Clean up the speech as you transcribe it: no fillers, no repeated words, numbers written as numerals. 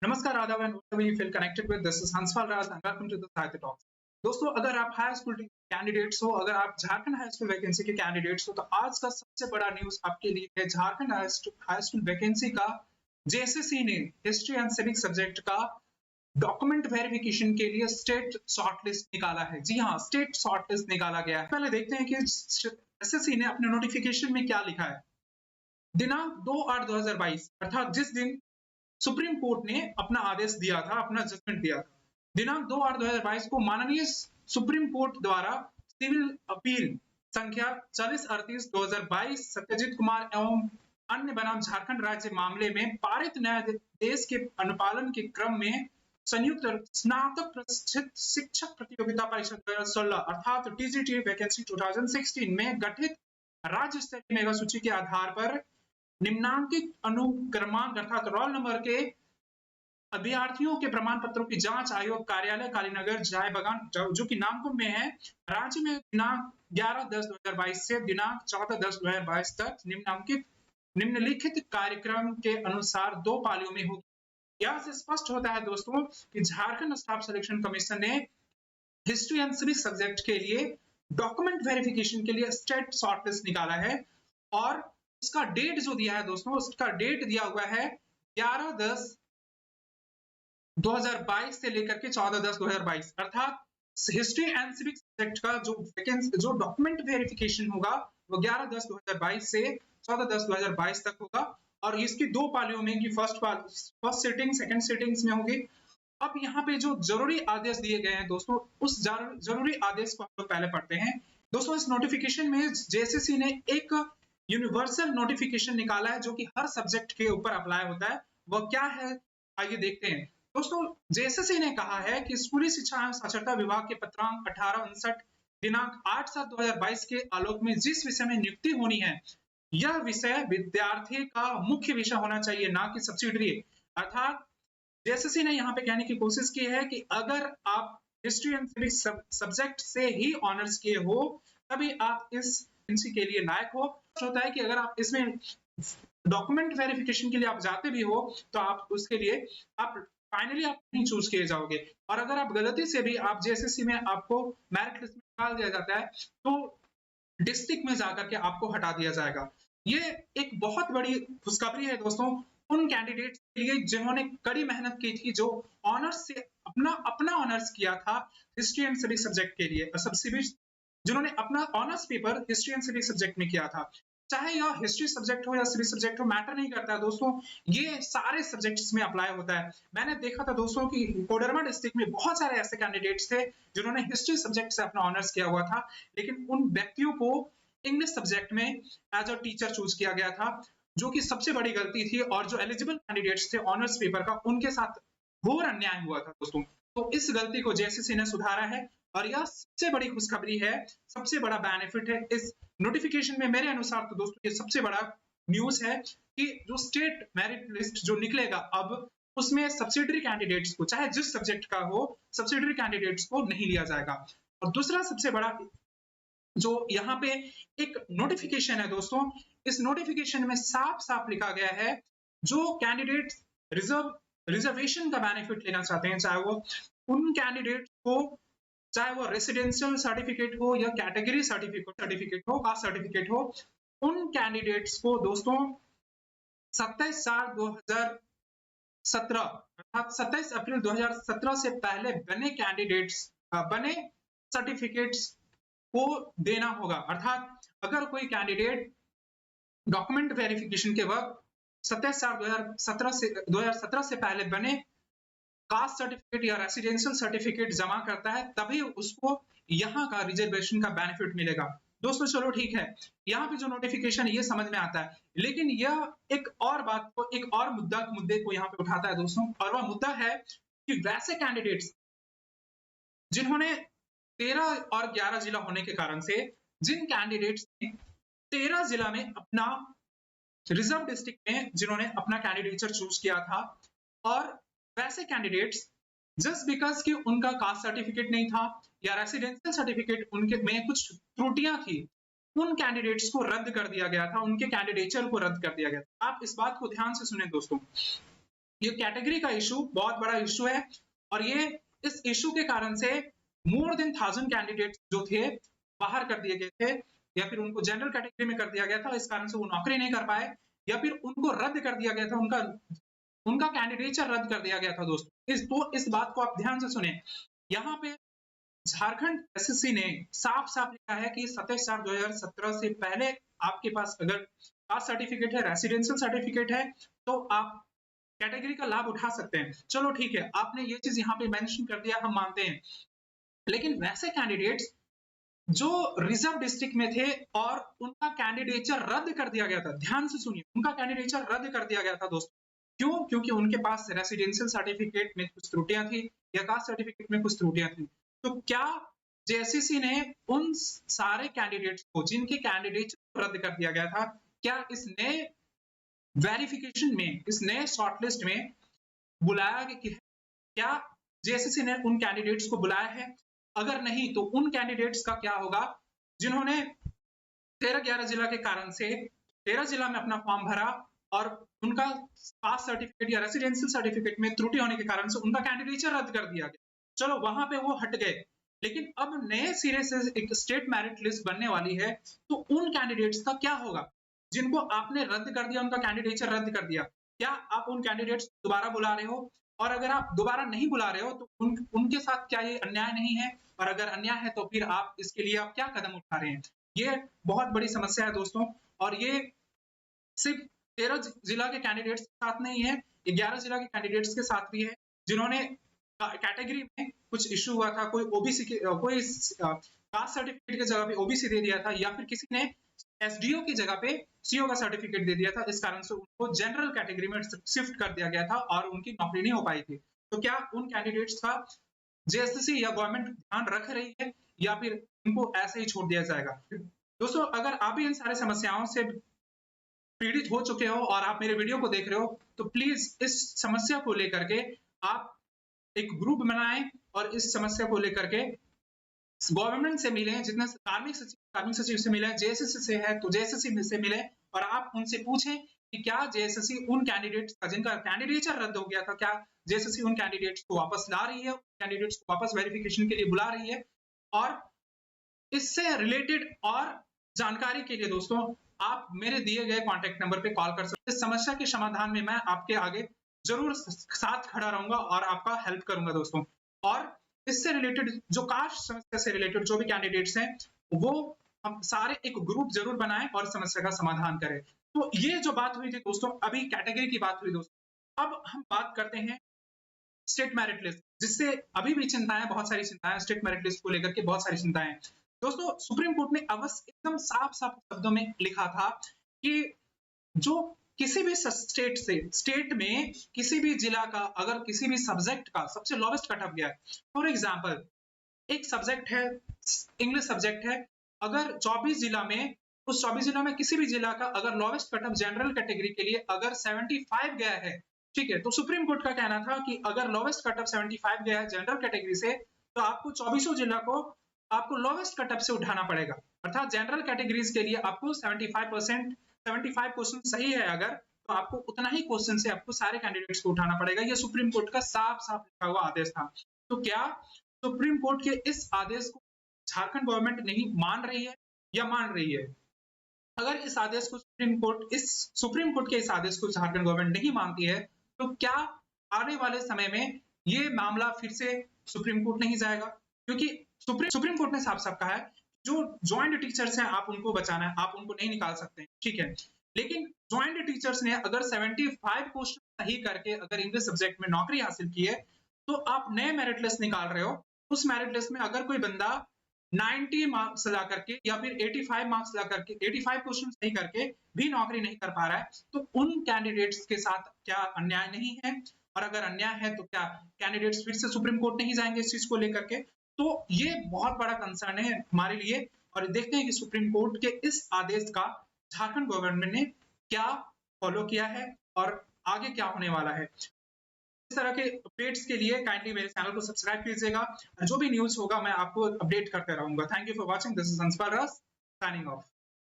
नमस्कार, आदाब and wherever you feel connected with, this is Hanspal Raj and welcome to the Sahitya Talks। दोस्तों, अगर आप high school candidates हो, अगर आप झारखंड हाई स्कूल वैकेंसी के कैंडिडेट्स हो, तो आज का सबसे बड़ा न्यूज आपके लिए है झारखंड हाई स्कूल वैकेंसी का। जेएसएससी ने हिस्ट्री एंड सिविक सब्जेक्ट का डॉक्यूमेंट वेरिफिकेशन के लिए स्टेट शॉर्टलिस्ट निकाला है। जी हाँ, स्टेट शॉर्टलिस्ट निकाला गया है। पहले देखते हैं कि एसएससी ने अपने नोटिफिकेशन में क्या लिखा है। दिनांक 2/8/2022 अर्थात जिस दिन सुप्रीम कोर्ट ने अपना आदेश दिया था, अपना जजमेंट दिया था, दिनांक 2/8/2022 को माननीय सुप्रीम कोर्ट द्वारा सिविल अपील संख्या 4038/2022 सत्यजीत कुमार एवं अन्य बनाम झारखंड राज्य मामले में पारित न्यायाधीश के अनुपालन के क्रम में संयुक्त स्नातक प्रशिक्षित शिक्षक प्रतियोगिता परीक्षा 2016 अर्थात टीजीटी वैकेंसी 2016 में गठित राज्य स्तरीय मेगा सूची के आधार पर निम्नांकित अनुक्रमांक अर्थात रोल नंबर के अभ्यर्थियों के प्रमाण पत्रों की जांच आयोग कार्यालय कालीनगर जाय बगान जो कि नामकुम में है, रांची में दिनांक 11/10/2022 से दिनांक 14/10/2022 तक निम्नलिखित कार्यक्रम के अनुसार 2 पालियों में होगी। यहां से स्पष्ट होता है दोस्तों कि झारखंड स्टाफ सिलेक्शन कमीशन ने हिस्ट्री एंड सिविक सब्जेक्ट के लिए डॉक्यूमेंट वेरिफिकेशन के लिए स्टेट शॉर्टलिस्ट निकाला है और उसका डेट जो दिया है दोस्तों, उसका डेट दिया हुआ है 11/10/2022 से लेकर के 14/10/2022 अर्थात हिस्ट्री एंड सिविक सब्जेक्ट का जो डॉक्यूमेंट वेरिफिकेशन होगा वो 11/10/2022 से 14/10/2022 तक होगा और इसकी 2 पालियों में कि फर्स्ट सिटिंग सेकंड सिटिंग्स में होगी। अब यहाँ पे जो जरूरी आदेश दिए गए हैं दोस्तों, उस जरूरी आदेश को हम लोग पहले पढ़ते हैं। दोस्तों, इस नोटिफिकेशन में जेएसएससी ने एक यूनिवर्सल नोटिफिकेशन निकाला है जो कि हर सब्जेक्ट के ऊपर अप्लाई होता है। वह क्या है, आइए देखते हैं। दोस्तों, जेएसएससी ने कहा है कि स्कूली शिक्षा एवं साक्षरता विभाग के पत्रांक 1859 दिनांक 8/7/2022 के आलोक में जिस विषय में नियुक्ति होनी है, यह विषय विद्यार्थी का मुख्य विषय होना चाहिए, ना कि सब्सिडरी। अर्थात जेएसएससी ने यहाँ पे कहने की कोशिश की है कि अगर आप हिस्ट्री एंड सिविक सब्जेक्ट से ही ऑनर्स किए हो तभी आप इस के लिए लायक हो। होता है कि अगर आप इसमें डॉक्यूमेंट वेरिफिकेशन के लिए आप जाते भी हो तो आप उसके लिए आप फाइनली आप नहीं चूज किए जाओगे और अगर आप गलती से भी आप जेएसएससी में आपको मेरिट लिस्ट में डाल दिया जाता है तो डिस्ट्रिक्ट में जाकर के आपको हटा दिया जाएगा। ये एक बहुत बड़ी खुशखबरी है दोस्तों उन कैंडिडेट के लिए जिन्होंने कड़ी मेहनत की थी, जो ऑनर्स से अपना ऑनर्स किया था हिस्ट्री एंड सिविक सब्जेक्ट के लिए, जिन्होंने अपना honours paper history and civic subject में किया था। चाहे यह हिस्ट्री सब्जेक्ट हो या सिविक सब्जेक्ट हो, मैटर नहीं करता है दोस्तों, ये सारे सब्जेक्ट्स में अप्लाई होता है। मैंने देखा था दोस्तों कि कोडरमा डिस्ट्रिक्ट में बहुत सारे ऐसे कैंडिडेट्स थे जिन्होंने हिस्ट्री सब्जेक्ट से अपना ऑनर्स किया हुआ था, लेकिन उन व्यक्तियों को इंग्लिश सब्जेक्ट में एज अ टीचर चूज किया गया था, जो कि सबसे बड़ी गलती थी और जो एलिजिबल कैंडिडेट्स थे ऑनर्स पेपर का, उनके साथ घोर अन्याय हुआ था दोस्तों। तो इस गलती को जेएसएससी ने सुधारा है और यह सबसे बड़ी खुशखबरी है, सबसे बड़ा बेनिफिट है इस नोटिफिकेशन में। मेरे अनुसार तो दोस्तों ये सबसे बड़ा न्यूज है कि जो स्टेट मेरिट लिस्ट जो निकलेगा अब उसमें सब्सिडरी कैंडिडेट्स को, चाहे जिस सब्जेक्ट का हो, सब्सिडरी कैंडिडेट्स को नहीं लिया जाएगा। और दूसरा सबसे बड़ा जो यहाँ पे एक नोटिफिकेशन है दोस्तों, इस नोटिफिकेशन में साफ साफ लिखा गया है जो कैंडिडेट रिजर्वेशन का बेनिफिट लेना चाहते हैं, चाहे वो उन कैंडिडेट को, चाहे वो रेसिडेंशियल सर्टिफिकेट हो या कैटेगरी सर्टिफिकेट हो, कास्ट सर्टिफिकेट हो, उन कैंडिडेट्स को दोस्तों 27/4/2017 अर्थात 27 अप्रैल 2017 से पहले बने सर्टिफिकेट्स को देना होगा। अर्थात अगर कोई कैंडिडेट डॉक्यूमेंट वेरिफिकेशन के वक्त 27/4/2017 से पहले बने कास्ट सर्टिफिकेट या रेसिडेंशियल सर्टिफिकेट जमा करता है, तभी उसको यहाँ का रिजर्वेशन का बेनिफिट मिलेगा। दोस्तों चलो ठीक है, यहाँ पे जो नोटिफिकेशन ये समझ में आता है, लेकिन यह एक और बात को, एक और मुद्दे को यहाँ पे उठाता है दोस्तों, और वह मुद्दा है कि वैसे कैंडिडेट्स जिन्होंने 13 और 11 जिला होने के कारण से, जिन कैंडिडेट्स ने 13 जिला में अपना रिजर्व डिस्ट्रिक्ट में जिन्होंने अपना कैंडिडेचर चूज किया था, और वैसे कैंडिडेट्स जस्ट बिकॉज कि उनका कास्ट सर्टिफिकेट नहीं था या रेसिडेंशियल सर्टिफिकेट उनके में कुछ त्रुटियां थी, उन कैंडिडेट्स को रद्द कर दिया गया था, उनके कैंडिडेचर को रद्द कर दिया गया था। आप इस बात को ध्यान से सुने दोस्तों, ये कैटेगरी का इशू बहुत बड़ा इशू है और ये इस इशू के कारण से मोर देन 1000 कैंडिडेट जो थे बाहर कर दिए गए थे या फिर उनको जनरल कैटेगरी में कर दिया गया था, इस कारण से वो नौकरी नहीं कर पाए या फिर उनको रद्द कर दिया गया था, उनका कैंडिडेचर रद्द कर दिया गया था दोस्तों। इस बात को आप ध्यान से सुने। यहाँ पे झारखंड एसएससी ने साफ साफ लिखा है कि 27/4/2017 से पहले आपके पास अगर कास्ट सर्टिफिकेट है, रेसिडेंशियल सर्टिफिकेट है, तो आप कैटेगरी का लाभ उठा सकते हैं। चलो ठीक है, आपने ये चीज यहाँ पे मेंशन कर दिया, हम मानते हैं। लेकिन वैसे कैंडिडेट्स जो रिजर्व डिस्ट्रिक्ट में थे और उनका कैंडिडेचर रद्द कर दिया गया था, ध्यान से सुनिए, उनका कैंडिडेचर रद्द कर दिया गया था दोस्तों। क्यों? क्योंकि उनके पास रेसिडेंशियल सर्टिफिकेट में कुछ त्रुटियां थी या कास्ट सर्टिफिकेट में कुछ त्रुटियां थी। तो क्या जेएसएससी ने उन सारे कैंडिडेट्स को जिनके कैंडिडेचर रद्द कर दिया गया था, क्या इस नए वेरिफिकेशन में, इस नए शॉर्टलिस्ट में बुलाया कि क्या जेएसएससी ने उन कैंडिडेट्स को बुलाया है? अगर नहीं तो उन कैंडिडेट्स का क्या होगा जिन्होंने 13-11 जिला के कारण से 13 जिला में अपना फॉर्म भरा और उनका कास्ट सर्टिफिकेट या रेसिडेंशियल सर्टिफिकेट में त्रुटि होने के कारण से उनका कैंडिडेचर रद्द कर दिया गया। चलो वहां पे वो हट गए, लेकिन अब नए सिरे से एक स्टेट मेरिट लिस्ट बनने वाली है, तो उन कैंडिडेट्स का क्या होगा जिनको आपने रद्द कर दिया, उनका कैंडिडेचर रद्द कर दिया? क्या आप उन कैंडिडेट्स दोबारा बुला रहे हो? और अगर आप दोबारा नहीं बुला रहे हो तो उनके साथ क्या ये अन्याय नहीं है? और अगर अन्याय है तो फिर आप इसके लिए आप क्या कदम उठा रहे हैं? ये बहुत बड़ी समस्या है दोस्तों, और ये सिर्फ 13 जिला के कैंडिडेट्स के साथ नहीं है, 11 जिला के कैंडिडेट्स के साथ भी है जिन्होंने कैटेगरी में कुछ इश्यू हुआ था, कोई ओबीसी के कोई कास्ट सर्टिफिकेट की जगह पे ओबीसी दे दिया था या फिर किसी ने एसडीओ की जगह पे सीओ का सर्टिफिकेट दे दिया था, इस कारण से उनको जनरल कैटेगरी में शिफ्ट कर दिया गया था और उनकी नौकरी नहीं हो पाई थी। तो क्या उन कैंडिडेट्स का जेएसएससी या गवर्नमेंट ध्यान रख रही है या फिर उनको ऐसे ही छोड़ दिया जाएगा? दोस्तों, अगर आप भी इन सारी समस्याओं से पीड़ित हो चुके हो और आप मेरे वीडियो को देख रहे हो, तो प्लीज इस समस्या को लेकर के आप एक ग्रुप बनाएं और इस समस्या को लेकर के गवर्नमेंट से मिले, जितने कार्मिक सचिव से मिले, जेएसएससी से है तो जेएसएससी से मिले और आप उनसे पूछें कि क्या जेएसएससी उन कैंडिडेट्स का जिनका कैंडिडेचर रद्द हो गया था, क्या जेएसएससी उन कैंडिडेट्स को वापस ला रही है, कैंडिडेट्स को वापस वेरिफिकेशन के लिए बुला रही है? और इससे रिलेटेड और जानकारी के लिए दोस्तों आप मेरे दिए गए कॉन्टेक्ट नंबर पे कॉल कर सकते हैं। इस समस्या के समाधान में मैं आपके आगे जरूर साथ खड़ा रहूंगा और आपका हेल्प करूंगा दोस्तों। और इससे रिलेटेड जो कास्ट समस्या से रिलेटेड जो भी कैंडिडेट्स हैं, वो हम सारे एक ग्रुप जरूर बनाएं और समस्या का समाधान करें। तो ये जो बात हुई थी दोस्तों, अभी कैटेगरी की बात हुई दोस्तों, अब हम बात करते हैं स्टेट मेरिट लिस्ट, जिससे अभी भी चिंताएं, बहुत सारी चिंताएं स्टेट मेरिट लिस्ट को लेकर के, बहुत सारी चिंताएं दोस्तों। सुप्रीम कोर्ट ने अवश्य एकदम साफ साफ शब्दों में लिखा था कि जो किसी भी स्टेट में किसी भी जिला का अगर किसी भी सब्जेक्ट का सबसे लोवेस्ट कट ऑफ गया है, फॉर एग्जांपल एक सब्जेक्ट है, इंग्लिश सब्जेक्ट है, अगर 24 जिला में, उस 24 जिला में किसी भी जिला का अगर lowest cut off general category के लिए अगर 75 गया है, ठीक है, तो सुप्रीम कोर्ट का कहना था कि अगर लोवेस्ट कट ऑफ 75 गया है जनरल कैटेगरी से, तो आपको 24 जिला को आपको लोवेस्ट कट ऑफ से उठाना पड़ेगा। अर्थात जनरल कैटेगरीज के लिए आपको 75 क्वेश्चन सही है अगर, तो आपको उतना ही क्वेश्चन से आपको सारे कैंडिडेट्स को उठाना पड़ेगा। ये सुप्रीम कोर्ट का साफ साफ लिखा हुआ आदेश था। तो क्या सुप्रीम कोर्ट के इस आदेश को झारखंड गवर्नमेंट नहीं मान रही है या मान रही है? अगर इस आदेश को सुप्रीम कोर्ट के इस आदेश को झारखंड गवर्नमेंट नहीं मानती है, तो क्या आने वाले समय में ये मामला फिर से सुप्रीम कोर्ट नहीं जाएगा? क्योंकि सुप्रीम कोर्ट ने साफ साफ कहा है जो ज्वाइंट टीचर्स हैं आप उनको बचाना है, आप उनको नहीं निकाल सकते, ठीक है। लेकिन ज्वाइंट टीचर्स ने अगर 75 क्वेश्चन सही करके अगर इंग्लिश सब्जेक्ट में नौकरी हासिल की है, तो आप नए मेरिट लिस्ट निकाल रहे हो। उस मेरिट लिस्ट में अगर कोई बंदा 90 मार्क्स ला करके या फिर 85 मार्क्स ला करके 85 क्वेश्चन सही करके भी नौकरी नहीं कर पा रहा है, तो उन कैंडिडेट्स के साथ क्या अन्याय नहीं है? और अगर अन्याय है तो क्या कैंडिडेट्स फिर से सुप्रीम कोर्ट नहीं जाएंगे इस चीज को लेकर के? तो ये बहुत बड़ा कंसर्न है हमारे लिए, और देखते हैं कि सुप्रीम कोर्ट के इस आदेश का झारखंड गवर्नमेंट ने क्या फॉलो किया है और आगे क्या होने वाला है। इस तरह के अपडेट्स के लिए काइंडली मेरे चैनल को सब्सक्राइब कीजिएगा, जो भी न्यूज होगा मैं आपको अपडेट करते रहूंगा। Thank you for watching, this is Anshpal Raj signing of.